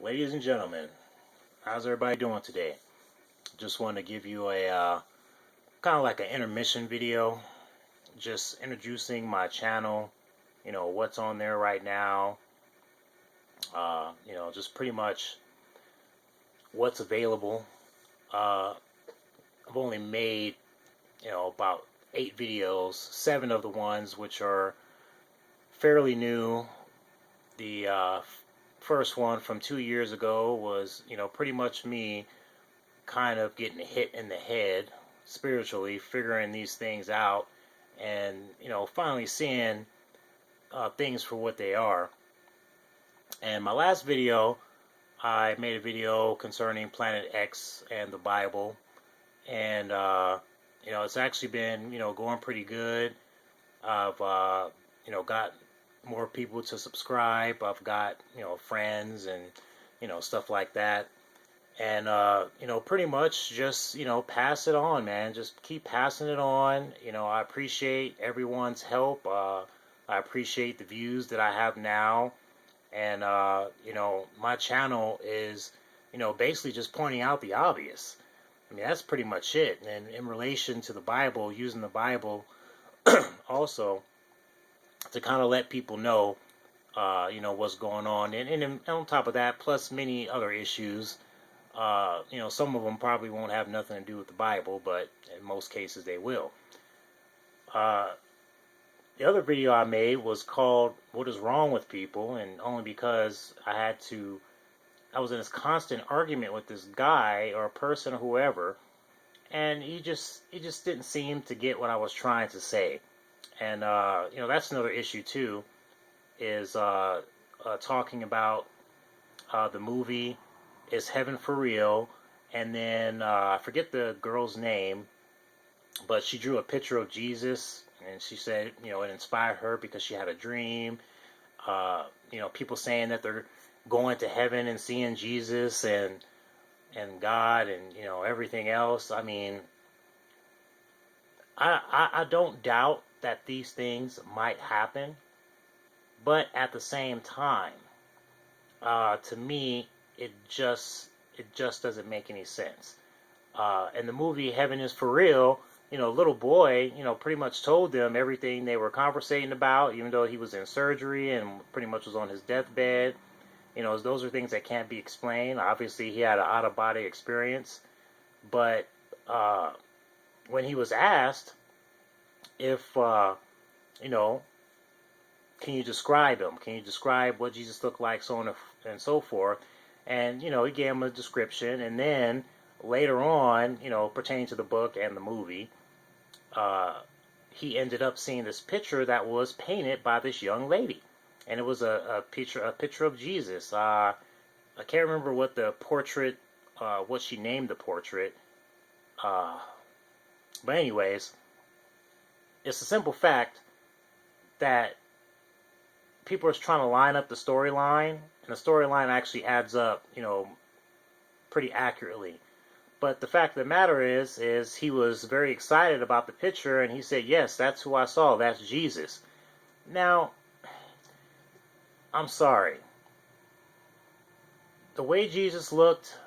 Ladies and gentlemen, how's everybody doing today? Just wanted to give you a kind of like an intermission video, just introducing my channel, what's on there right now, just pretty much what's available. I've only made, about 8 videos, 7 of the ones which are fairly new. The first one from 2 years ago was, pretty much me kind of getting hit in the head spiritually, figuring these things out, and finally seeing things for what they are. And my last video, I made a video concerning Planet X and the Bible, and it's actually been going pretty good. I've got more people to subscribe. I've got friends and stuff like that. And pretty much just pass it on, man. Just keep passing it on. I appreciate everyone's help. I appreciate the views that I have now. And my channel is basically just pointing out the obvious. I mean, that's pretty much it. And in relation to the Bible, using the Bible also to kind of let people know what's going on. And on top of that, plus many other issues. Some of them probably won't have nothing to do with the Bible, but in most cases they will. The other video I made was called "What is Wrong with People," and only because I was in this constant argument with this guy or a person or whoever, and he just didn't seem to get what I was trying to say. And that's another issue too, is talking about the movie Is Heaven for Real? And then I forget the girl's name, but she drew a picture of Jesus, and she said it inspired her because she had a dream. People saying that they're going to heaven and seeing Jesus and God and everything else. I mean, I don't doubt that these things might happen, but at the same time, to me, it just doesn't make any sense. In the movie Heaven is for Real, little boy, pretty much told them everything they were conversating about, even though he was in surgery and pretty much was on his deathbed. Those are things that can't be explained. Obviously, he had an out-of-body experience, but when he was asked if, can you describe him? Can you describe what Jesus looked like, so on and so forth? And, he gave him a description. And then later on, pertaining to the book and the movie, he ended up seeing this picture that was painted by this young lady. And it was a picture of Jesus. I can't remember what the portrait, what she named the portrait. But anyways, it's a simple fact that people are trying to line up the storyline, and the storyline actually adds up, pretty accurately. But the fact of the matter is he was very excited about the picture, and he said, yes, that's who I saw. That's Jesus. Now, I'm sorry. The way Jesus looked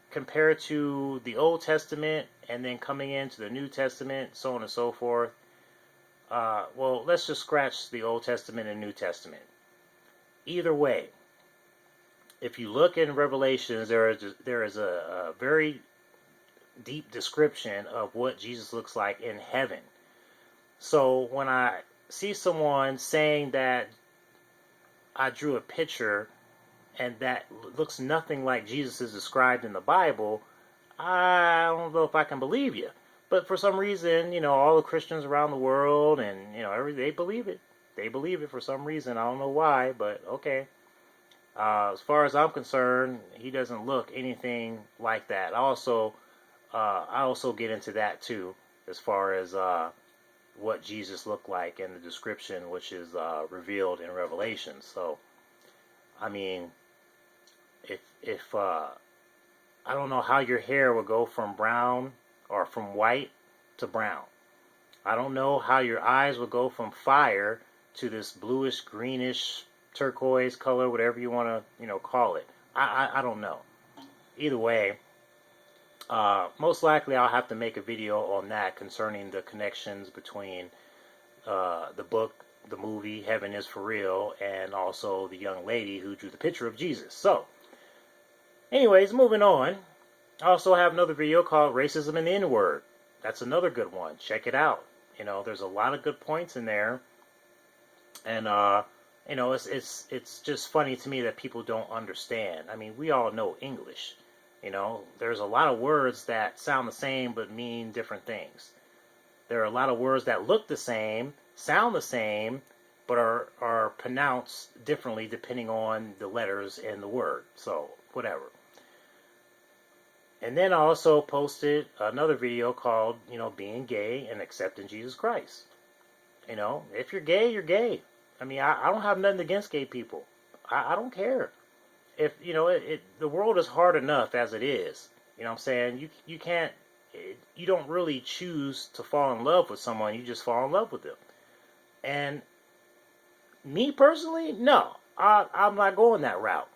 compared to the Old Testament and then coming into the New Testament, so on and so forth, well, let's just scratch the Old Testament and New Testament. Either way, if you look in Revelations, there is a very deep description of what Jesus looks like in heaven. So when I see someone saying that I drew a picture and that looks nothing like Jesus is described in the Bible, I don't know if I can believe you. But for some reason, all the Christians around the world and, they believe it. They believe it for some reason. I don't know why, but okay. As far as I'm concerned, he doesn't look anything like that. I also get into that too, as far as what Jesus looked like in the description, which is revealed in Revelation. So, I mean, if I don't know how your hair would go from brown or from white to brown. I don't know how your eyes will go from fire to this bluish, greenish, turquoise color, whatever you want to, call it. I don't know. Either way, most likely I'll have to make a video on that concerning the connections between the book, the movie Heaven is for Real, and also the young lady who drew the picture of Jesus. So, anyways, moving on. I also have another video called Racism and the N-Word. That's another good one. Check it out. There's a lot of good points in there, and it's just funny to me that people don't understand. I mean, we all know English. There's a lot of words that sound the same but mean different things. There are a lot of words that look the same, sound the same, but are pronounced differently depending on the letters in the word. So, whatever. And then I also posted another video called, being gay and accepting Jesus Christ. If you're gay, you're gay. I mean, I don't have nothing against gay people. I don't care. If, the world is hard enough as it is. You know what I'm saying? You can't, you don't really choose to fall in love with someone. You just fall in love with them. And me personally, no. I'm not going that route.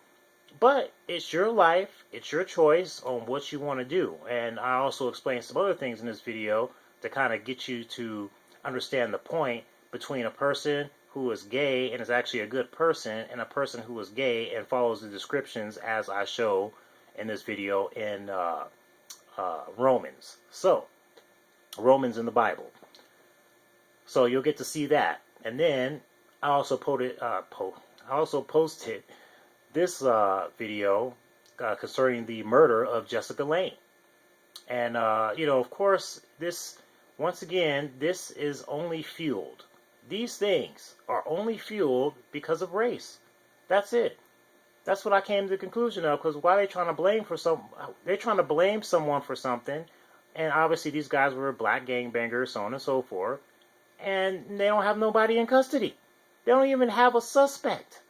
But it's your life, it's your choice on what you want to do. And I also explained some other things in this video to kind of get you to understand the point between a person who is gay and is actually a good person and a person who is gay and follows the descriptions as I show in this video in Romans. So, Romans in the Bible. So you'll get to see that. And then I also posted this video concerning the murder of Jessica Lange. And, of course, once again, this is only fueled. These things are only fueled because of race. That's it. That's what I came to the conclusion of, because why are they trying to blame they're trying to blame someone for something, and obviously these guys were black gangbangers, so on and so forth, and they don't have nobody in custody. They don't even have a suspect.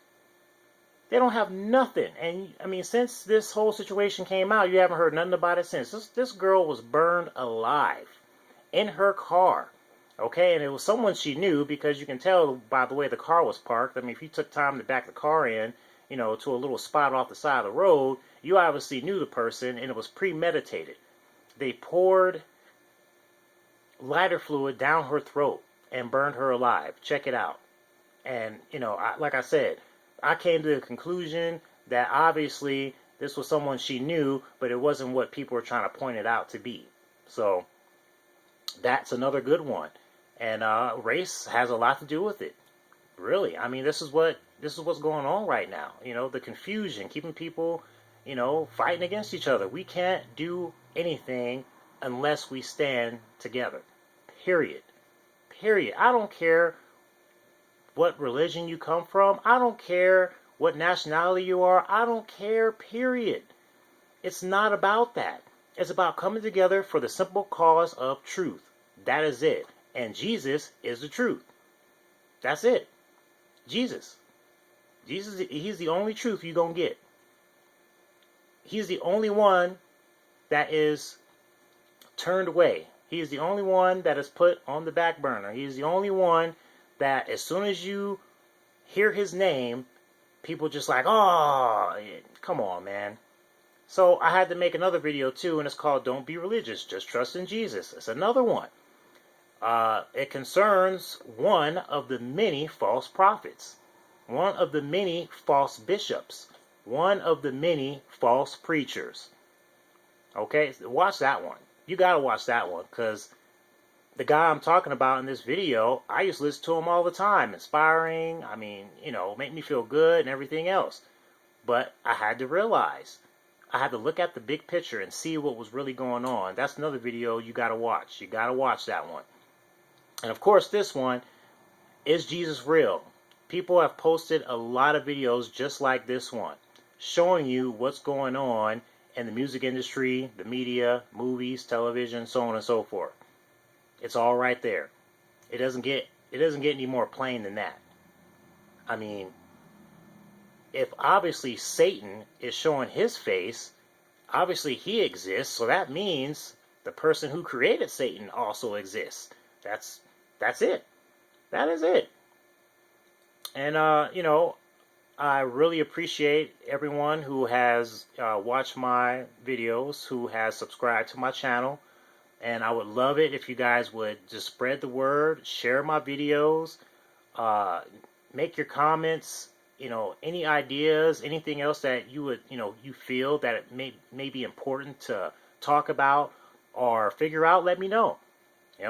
They don't have nothing. And, I mean, since this whole situation came out, you haven't heard nothing about it since. This girl was burned alive in her car. Okay? And it was someone she knew, because you can tell by the way the car was parked. I mean, if you took time to back the car in, to a little spot off the side of the road, you obviously knew the person, and it was premeditated. They poured lighter fluid down her throat and burned her alive. Check it out. And, like I said, I came to the conclusion that obviously this was someone she knew, but it wasn't what people were trying to point it out to be. So that's another good one. And race has a lot to do with it. Really. I mean, this is what's going on right now. The confusion, keeping people, fighting against each other. We can't do anything unless we stand together. Period. Period. I don't care what religion you come from. I don't care what nationality you are. I don't care, period. It's not about that. It's about coming together for the simple cause of truth. That is it. And Jesus is the truth. That's it. Jesus. He's the only truth you're going to get. He's the only one that is turned away. He is the only one that is put on the back burner. He is the only one that as soon as you hear his name, people just like, oh, come on, man. So I had to make another video too, and it's called Don't Be Religious, Just Trust in Jesus. It's another one. It concerns one of the many false prophets, one of the many false bishops, one of the many false preachers. Okay, watch that one. You got to watch that one, because the guy I'm talking about in this video, I used to listen to him all the time. Inspiring, I mean, make me feel good and everything else. But I had to realize, I had to look at the big picture and see what was really going on. That's another video you got to watch. You got to watch that one. And of course, this one, is Jesus real? People have posted a lot of videos just like this one, showing you what's going on in the music industry, the media, movies, television, so on and so forth. It's all right there. It doesn't get any more plain than that. I mean, if obviously Satan is showing his face, obviously he exists, so that means the person who created Satan also exists. That's it. That is it. And I I really appreciate everyone who has watched my videos, who has subscribed to my channel. And I would love it if you guys would just spread the word, share my videos, uh, make your comments, any ideas, anything else that you would, you feel that it may be important to talk about or figure out, let me know.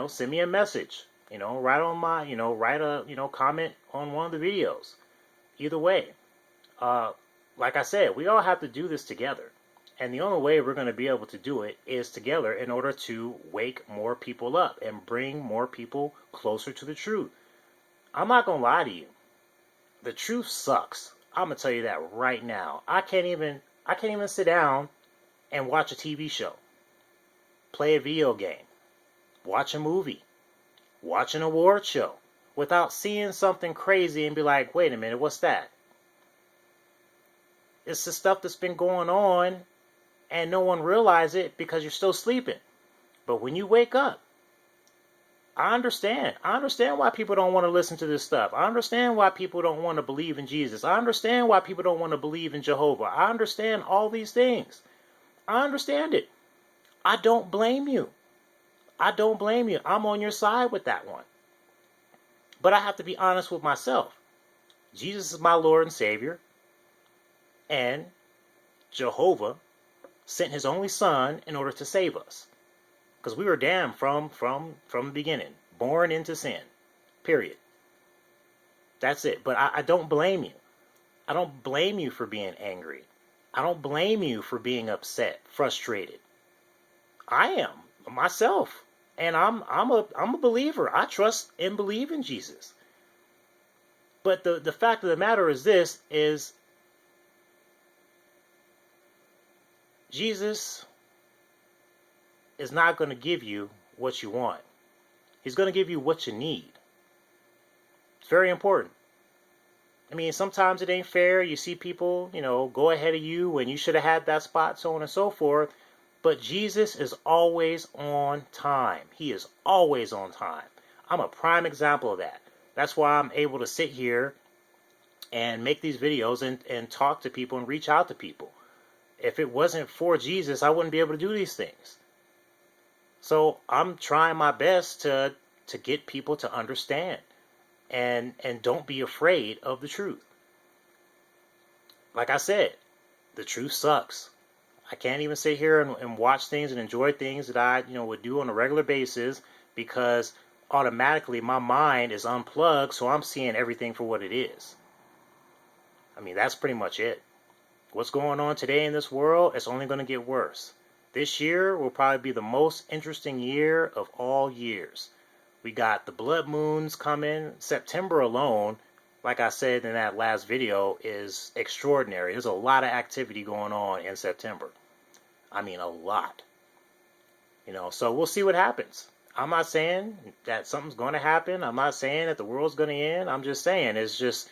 Send me a message, write on my, write a, comment on one of the videos. Either way, uh, like I said, we all have to do this together. And the only way we're going to be able to do it is together in order to wake more people up and bring more people closer to the truth. I'm not going to lie to you. The truth sucks. I'm going to tell you that right now. I can't even sit down and watch a TV show, play a video game, watch a movie, watch an award show without seeing something crazy and be like, wait a minute, what's that? It's the stuff that's been going on and no one realizes it because you're still sleeping. But when you wake up, I understand. I understand why people don't want to listen to this stuff. I understand why people don't want to believe in Jesus. I understand why people don't want to believe in Jehovah. I understand all these things. I understand it. I don't blame you. I don't blame you. I'm on your side with that one. But I have to be honest with myself. Jesus is my Lord and Savior. And Jehovah sent his only son in order to save us. Because we were damned from the beginning. Born into sin. Period. That's it. But I don't blame you. I don't blame you for being angry. I don't blame you for being upset, frustrated. I am myself. And I'm a believer. I trust and believe in Jesus. But the fact of the matter is this, is Jesus is not going to give you what you want. He's going to give you what you need. It's very important. I mean, sometimes it ain't fair. You see people, go ahead of you when you should have had that spot, so on and so forth. But Jesus is always on time. He is always on time. I'm a prime example of that. That's why I'm able to sit here and make these videos and talk to people and reach out to people. If it wasn't for Jesus, I wouldn't be able to do these things. So I'm trying my best to get people to understand and don't be afraid of the truth. Like I said, the truth sucks. I can't even sit here and watch things and enjoy things that I would do on a regular basis because automatically my mind is unplugged, so I'm seeing everything for what it is. I mean, that's pretty much it. What's going on today in this world, it's only going to get worse. This year will probably be the most interesting year of all years. We got the blood moons coming. September alone, like I said in that last video, is extraordinary. There's a lot of activity going on in September. I mean, a lot. So we'll see what happens. I'm not saying that something's going to happen. I'm not saying that the world's going to end. I'm just saying it's just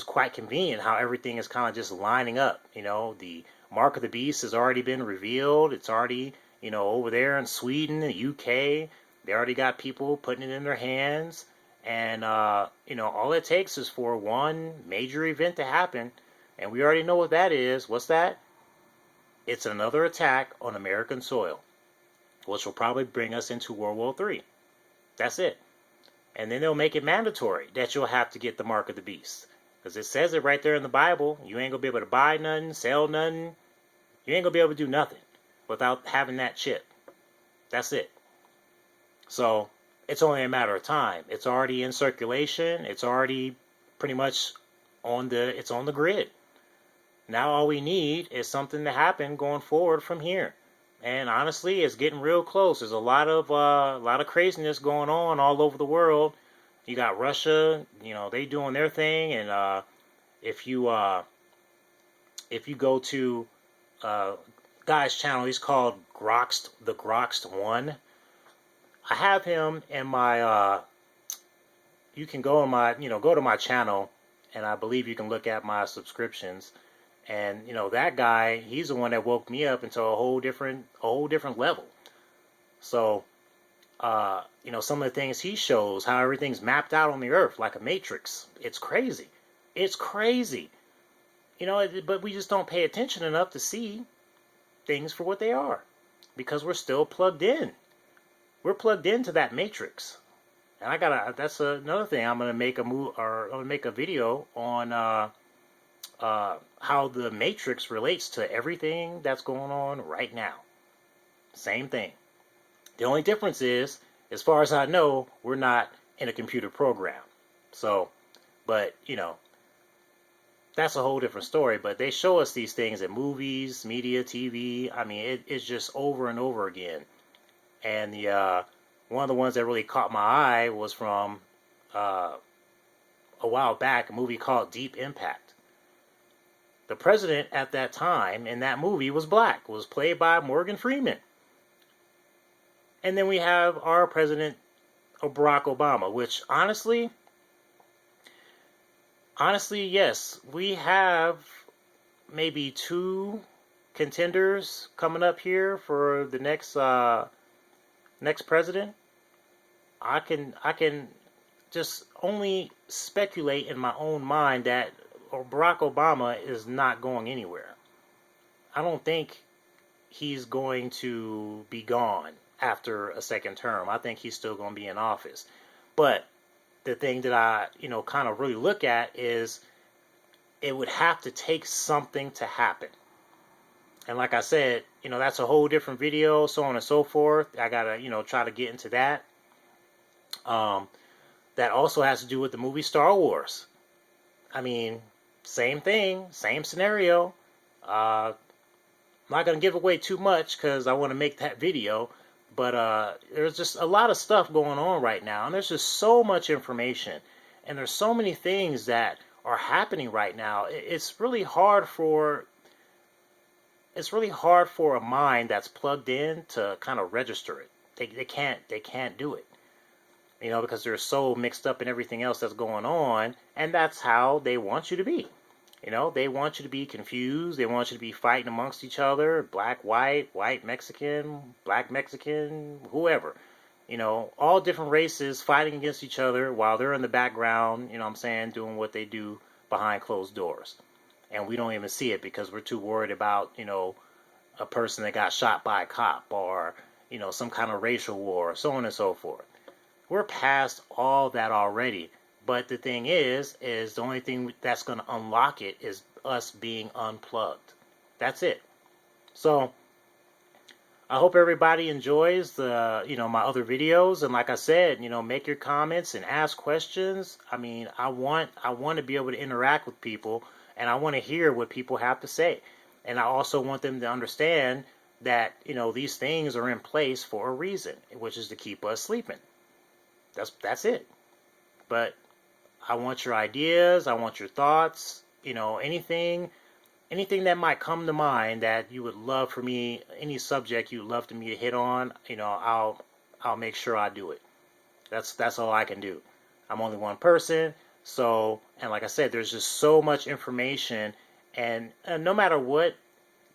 quite convenient how everything is kind of just lining up. The mark of the beast has already been revealed. It's already, over there in Sweden, the UK. They already got people putting it in their hands. And, all it takes is for one major event to happen. And we already know what that is. What's that? It's another attack on American soil, which will probably bring us into World War III. That's it. And then they'll make it mandatory that you'll have to get the mark of the beast. Because it says it right there in the Bible. You ain't going to be able to buy nothing, sell nothing. You ain't going to be able to do nothing without having that chip. That's it. So it's only a matter of time. It's already in circulation. It's already pretty much on the grid. Now all we need is something to happen going forward from here. And honestly, it's getting real close. There's a lot of craziness going on all over the world. You got Russia, they doing their thing, and if you go to guy's channel, he's called Groxt, the Groxt One. I have him in my. You can go on my, go to my channel, and I believe you can look at my subscriptions. And that guy, he's the one that woke me up into a whole different level. So, some of the things he shows, how everything's mapped out on the earth like a matrix. It's crazy. It's crazy. But we just don't pay attention enough to see things for what they are because we're still plugged in. We're plugged into that matrix. And that's another thing. I'm gonna make I'm gonna make a video on how the matrix relates to everything that's going on right now. Same thing. The only difference is, as far as I know, we're not in a computer program. So, but that's a whole different story. But they show us these things in movies, media, TV. I mean, it's just over and over again. And the one of the ones that really caught my eye was from a while back, a movie called Deep Impact. The president at that time in that movie was black, was played by Morgan Freeman. And then we have our president, Barack Obama, which honestly, yes, we have maybe 2 contenders coming up here for the next president. I can just only speculate in my own mind that Barack Obama is not going anywhere. I don't think he's going to be gone after a second term. I think he's still going to be in office. But the thing that I, kind of really look at is it would have to take something to happen. And like I said, that's a whole different video, so on and so forth. I got to, try to get into that. That also has to do with the movie Star Wars. I mean, same thing, same scenario. I'm not going to give away too much because I want to make that video. But there's just a lot of stuff going on right now. And there's just so much information. And there's so many things that are happening right now. It's really hard for a mind that's plugged in to kind of register it. They can't do it. Because they're so mixed up in everything else that's going on, and that's how they want you to be. They want you to be confused. They want you to be fighting amongst each other, black, white, Mexican, black, Mexican, whoever. All different races fighting against each other while they're in the background, doing what they do behind closed doors. And we don't even see it because we're too worried about, a person that got shot by a cop or, some kind of racial war, so on and so forth. We're past all that already. But the thing is the only thing that's going to unlock it is us being unplugged. That's it. So I hope everybody enjoys the, my other videos. And like I said, make your comments and ask questions. I mean, I want to be able to interact with people, and I want to hear what people have to say. And I also want them to understand that, these things are in place for a reason, which is to keep us sleeping. That's it. But I want your ideas. I want your thoughts. Anything that might come to mind that you would love for me, any subject you'd love for me to hit on, I'll make sure I do it. That's all I can do. I'm only one person, and like I said, there's just so much information, and no matter what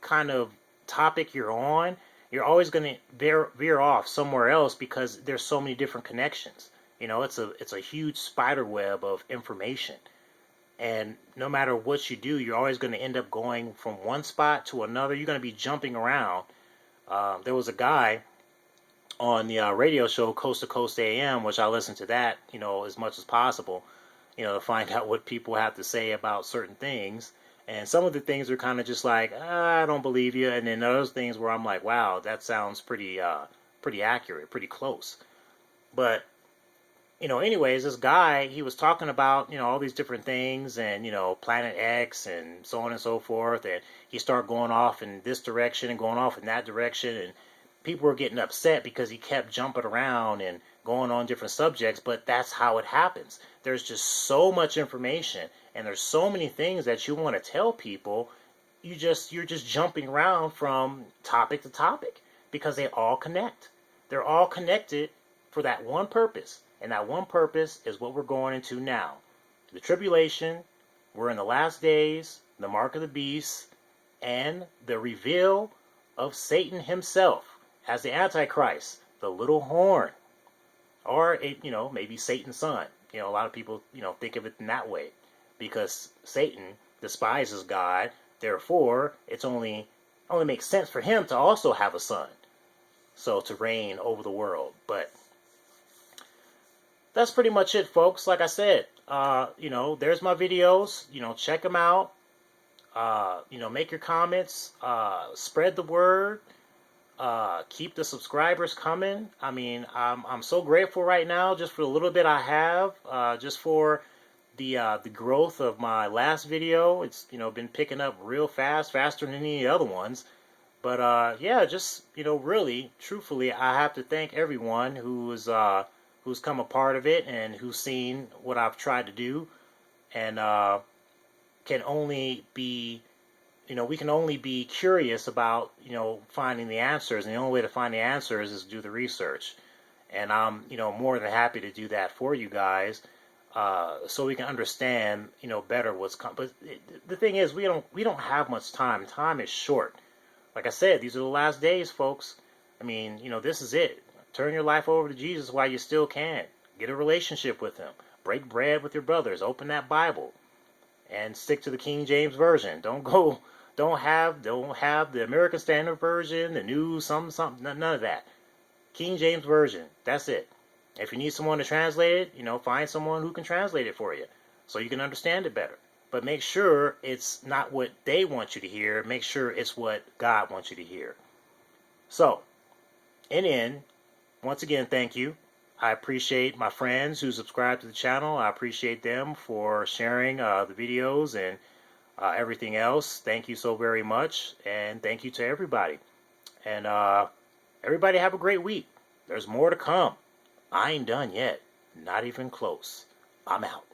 kind of topic you're on, you're always going to veer off somewhere else because there's so many different connections. It's a huge spider web of information. And no matter what you do, you're always going to end up going from one spot to another. You're going to be jumping around. There was a guy on the radio show Coast to Coast AM, which I listen to that, as much as possible, to find out what people have to say about certain things. And some of the things are kind of just like, I don't believe you. And then those things where I'm like, wow, that sounds pretty accurate, pretty close. But anyways, this guy, he was talking about, all these different things and, Planet X and so on and so forth. And he started going off in this direction and going off in that direction. And people were getting upset because he kept jumping around and going on different subjects. But that's how it happens. There's just so much information and there's so many things that you want to tell people. You're just jumping around from topic to topic because they all connect. They're all connected for that one purpose. And that one purpose is what we're going into now. The tribulation, we're in the last days, the mark of the beast, and the reveal of Satan himself as the Antichrist, the little horn, or maybe Satan's son. A lot of people think of it in that way. because Satan despises God. Therefore, it's only makes sense for him to also have a son, so to reign over the world. But that's pretty much it, folks. Like I said, there's my videos. Check them out. Make your comments. Spread the word. Keep the subscribers coming. I mean, I'm so grateful right now just for the little bit I have, just for the growth of my last video. It's been picking up real fast, faster than any other ones. But yeah, just really, truthfully, I have to thank everyone who's come a part of it and who's seen what I've tried to do, and can only be we can only be curious about, finding the answers, and the only way to find the answers is to do the research. And I'm, more than happy to do that for you guys, so we can understand, better what's coming. But the thing is, we don't have much time. Time is short. Like I said, these are the last days, folks. I mean, this is it. Turn your life over to Jesus while you still can. Get a relationship with him. Break bread with your brothers. Open that Bible. And stick to the King James Version. Don't have the American Standard Version, the new something, none of that. King James Version. That's it. If you need someone to translate it, find someone who can translate it for you so you can understand it better. But make sure it's not what they want you to hear. Make sure it's what God wants you to hear. So, in the end, once again, thank you. I appreciate my friends who subscribe to the channel. I appreciate them for sharing the videos and everything else. Thank you so very much. And thank you to everybody. And everybody have a great week. There's more to come. I ain't done yet. Not even close. I'm out.